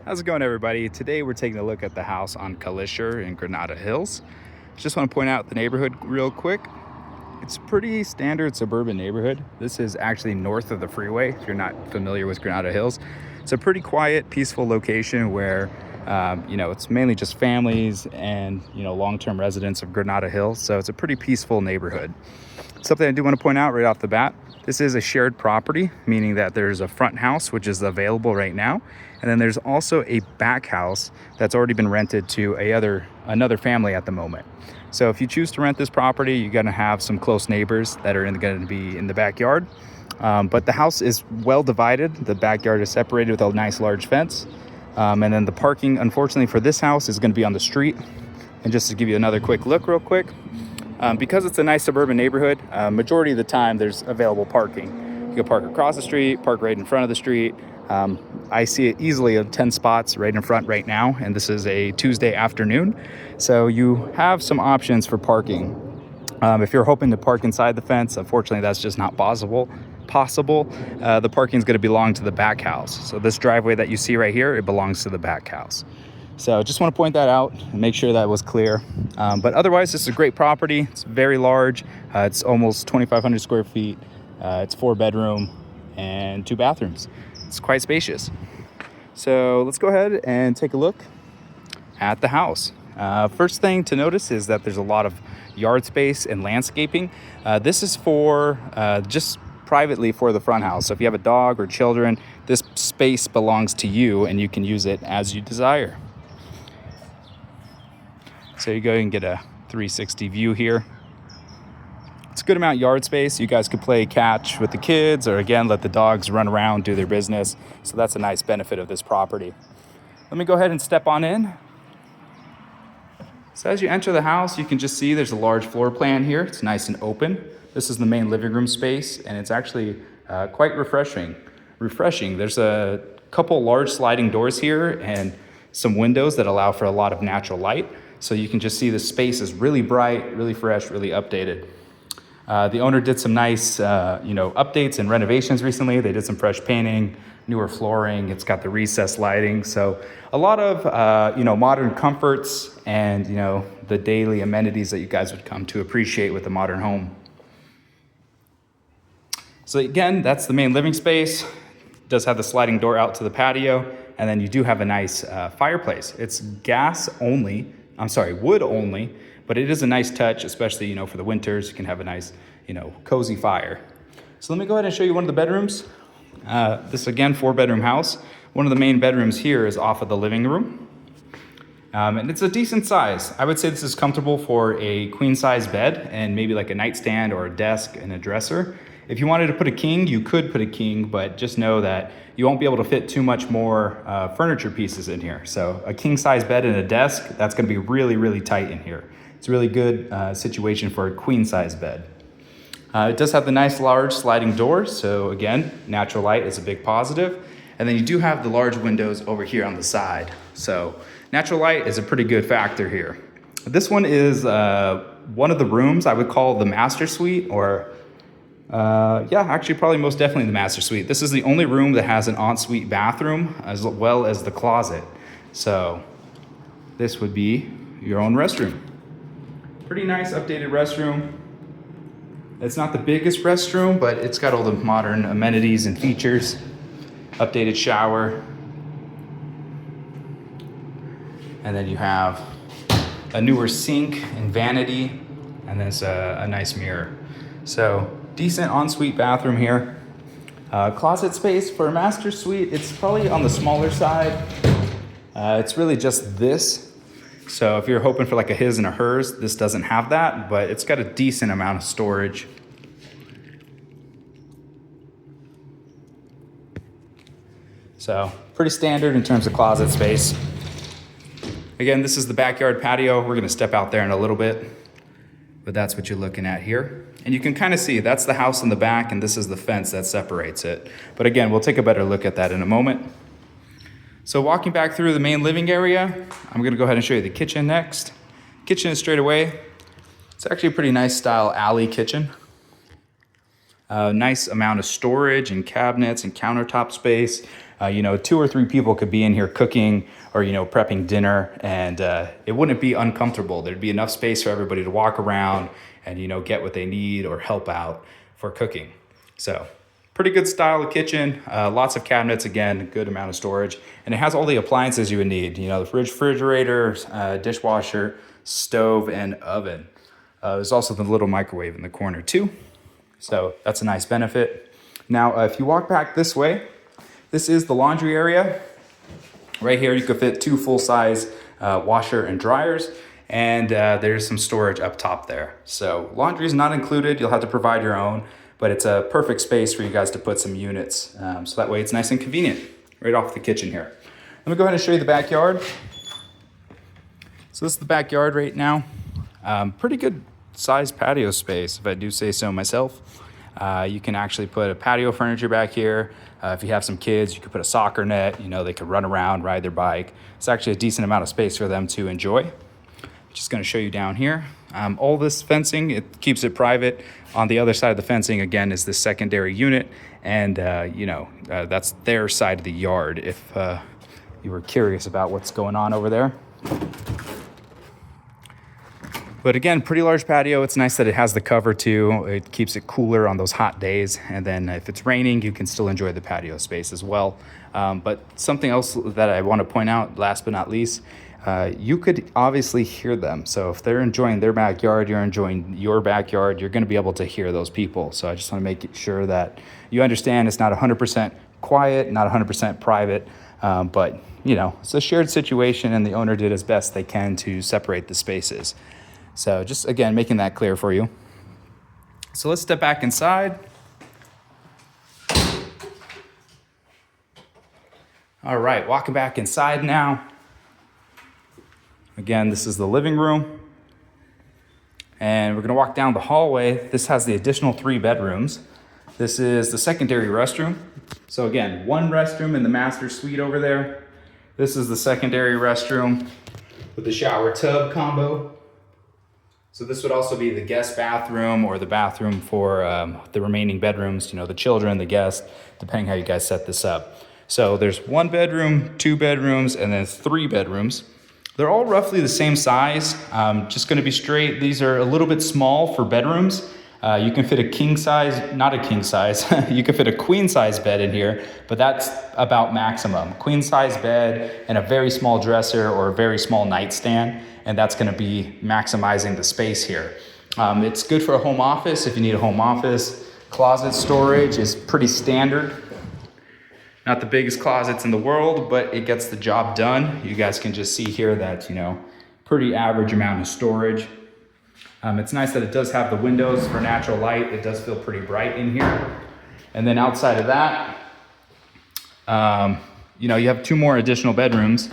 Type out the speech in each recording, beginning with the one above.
How's it going, everybody? Today we're taking a look at the house on Kalisher in Granada Hills. Just want to point out the neighborhood real quick. It's a pretty standard suburban neighborhood. This is actually north of the freeway, if you're not familiar with Granada Hills. It's a pretty quiet, peaceful location where, it's mainly just families and, long-term residents of Granada Hills. So it's a pretty peaceful neighborhood. Something I do want to point out right off the bat, this is a shared property, meaning that there's a front house, which is available right now. And then there's also a back house that's already been rented to another family at the moment. So if you choose to rent this property, you're going to have some close neighbors that are going to be in the backyard. But the house is well divided. The backyard is separated with a nice large fence. And then the parking, unfortunately, for this house is going to be on the street. And just to give you another quick look real quick, because it's a nice suburban neighborhood, majority of the time there's available parking. You can park across the street, park right in front of the street. I see it easily of 10 spots right in front right now, and this is a Tuesday afternoon. So you have some options for parking. If you're hoping to park inside the fence, unfortunately that's just not possible. The parking is going to belong to the back house. So this driveway that you see right here, it belongs to the back house. So just want to point that out and make sure that was clear. But otherwise, this is a great property. It's very large. It's almost 2,500 square feet. It's 4-bedroom and 2 bathrooms. It's quite spacious. So let's go ahead and take a look at the house. First thing to notice is that there's a lot of yard space and landscaping. This is for just privately for the front house. So if you have a dog or children, this space belongs to you and you can use it as you desire. So you go and get a 360 view here. It's a good amount of yard space. You guys could play catch with the kids, or again, let the dogs run around, do their business. So that's a nice benefit of this property. Let me go ahead and step on in. So as you enter the house, you can just see there's a large floor plan here. It's nice and open. This is the main living room space, and it's actually quite refreshing. There's a couple large sliding doors here and some windows that allow for a lot of natural light. So you can just see the space is really bright, really fresh, really updated. The owner did some nice, updates and renovations recently. They did some fresh painting, newer flooring. It's got the recessed lighting. So a lot of, modern comforts and, the daily amenities that you guys would come to appreciate with a modern home. So again, that's the main living space. It does have the sliding door out to the patio. And then you do have a nice fireplace. It's wood only, but it is a nice touch, especially, for the winters. You can have a nice, cozy fire. So let me go ahead and show you one of the bedrooms. This, again, 4-bedroom house. One of the main bedrooms here is off of the living room. And it's a decent size. I would say this is comfortable for a queen size bed and maybe like a nightstand or a desk and a dresser. If you wanted to put a king, you could put a king, but just know that you won't be able to fit too much more furniture pieces in here. So a king size bed and a desk, that's going to be really, really tight in here. It's a really good situation for a queen size bed. It does have the nice large sliding doors. So again, natural light is a big positive. And then you do have the large windows over here on the side. So natural light is a pretty good factor here. This one is one of the rooms I would call the master suite, or actually probably most definitely the master suite. This is the only room that has an ensuite bathroom as well as the closet. So this would be your own restroom. Pretty nice updated restroom. It's not the biggest restroom, but it's got all the modern amenities and features. Updated shower. And then you have a newer sink and vanity, and then a nice mirror. So decent ensuite bathroom here. Closet space for a master suite, it's probably on the smaller side. It's really just this. So if you're hoping for like a his and a hers, this doesn't have that, but it's got a decent amount of storage. So pretty standard in terms of closet space. Again, this is the backyard patio. We're gonna step out there in a little bit, but that's what you're looking at here. And you can kind of see that's the house in the back, and this is the fence that separates it. But again, we'll take a better look at that in a moment. So walking back through the main living area, I'm gonna go ahead and show you the kitchen next. Kitchen is straight away. It's actually a pretty nice style alley kitchen. Nice amount of storage and cabinets and countertop space. 2 or 3 people could be in here cooking or, prepping dinner, and it wouldn't be uncomfortable. There'd be enough space for everybody to walk around and, get what they need or help out for cooking. So pretty good style of kitchen, lots of cabinets, again, good amount of storage. And it has all the appliances you would need, the refrigerator, dishwasher, stove, and oven. There's also the little microwave in the corner too. So that's a nice benefit. Now, if you walk back this way, this is the laundry area. Right here, you could fit 2 full-size washer and dryers, and there's some storage up top there. So laundry is not included. You'll have to provide your own, but it's a perfect space for you guys to put some units. So that way it's nice and convenient right off the kitchen here. Let me go ahead and show you the backyard. So this is the backyard right now. Pretty good sized patio space, if I do say so myself. You can actually put a patio furniture back here. If you have some kids, you could put a soccer net. They could run around, ride their bike. It's actually a decent amount of space for them to enjoy. Just going to show you down here. All this fencing, it keeps it private. On the other side of the fencing, again, is the secondary unit, and that's their side of the yard. If you were curious about what's going on over there. But again, pretty large patio. It's nice that it has the cover too. It keeps it cooler on those hot days. And then if it's raining, you can still enjoy the patio space as well. But something else that I want to point out, last but not least, you could obviously hear them. So if they're enjoying their backyard, you're enjoying your backyard, you're going to be able to hear those people. So I just want to make sure that you understand it's not 100% quiet, not 100% private, but it's a shared situation, and the owner did as best they can to separate the spaces. So just, again, making that clear for you. So let's step back inside. All right, walking back inside now. Again, this is the living room. And we're gonna walk down the hallway. This has the additional 3 bedrooms. This is the secondary restroom. So again, 1 restroom in the master suite over there. This is the secondary restroom with the shower tub combo. So this would also be the guest bathroom or the bathroom for the remaining bedrooms, the children, the guests, depending how you guys set this up. So there's 1 bedroom, 2 bedrooms, and then 3 bedrooms. They're all roughly the same size. Just gonna be straight. These are a little bit small for bedrooms. You can fit a king size, not a king size, you can fit a queen size bed in here, but that's about maximum. Queen size bed and a very small dresser or a very small nightstand, and that's gonna be maximizing the space here. It's good for a home office if you need a home office. Closet storage is pretty standard. Not the biggest closets in the world, but it gets the job done. You guys can just see here that, pretty average amount of storage. It's nice that it does have the windows for natural light. It does feel pretty bright in here. And then outside of that, you have 2 more additional bedrooms,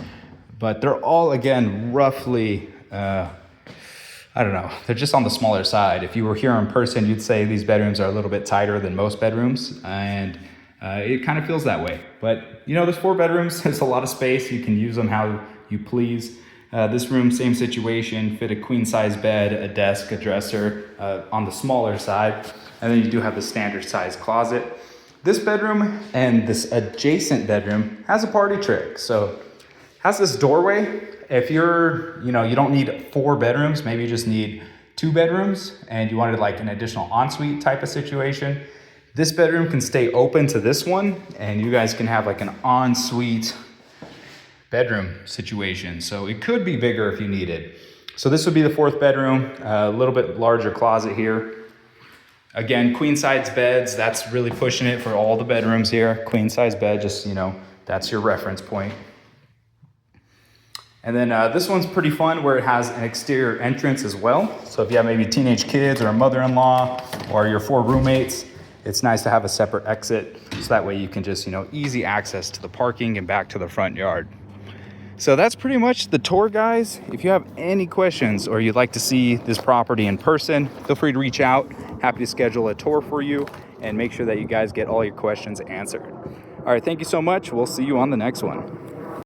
but they're all, again, roughly, I don't know, they're just on the smaller side. If you were here in person, you'd say these bedrooms are a little bit tighter than most bedrooms, and it kind of feels that way. But, there's 4 bedrooms. There's a lot of space. You can use them how you please. This room, same situation, fit a queen size bed, a desk, a dresser on the smaller side. And then you do have the standard size closet. This bedroom and this adjacent bedroom has a party trick. So has this doorway. If you're, you don't need 4 bedrooms, maybe you just need 2 bedrooms and you wanted like an additional ensuite type of situation. This bedroom can stay open to this one, and you guys can have like an ensuite bedroom situation. So it could be bigger if you needed. So this would be the 4th bedroom, a little bit larger closet here. Again, queen size beds, that's really pushing it for all the bedrooms here. Queen size bed, just, that's your reference point. And then this one's pretty fun where it has an exterior entrance as well. So if you have maybe teenage kids or a mother-in-law or your 4 roommates, it's nice to have a separate exit. So that way you can just, easy access to the parking and back to the front yard. So that's pretty much the tour, guys. If you have any questions or you'd like to see this property in person, feel free to reach out. Happy to schedule a tour for you and make sure that you guys get all your questions answered. All right, thank you so much. We'll see you on the next one.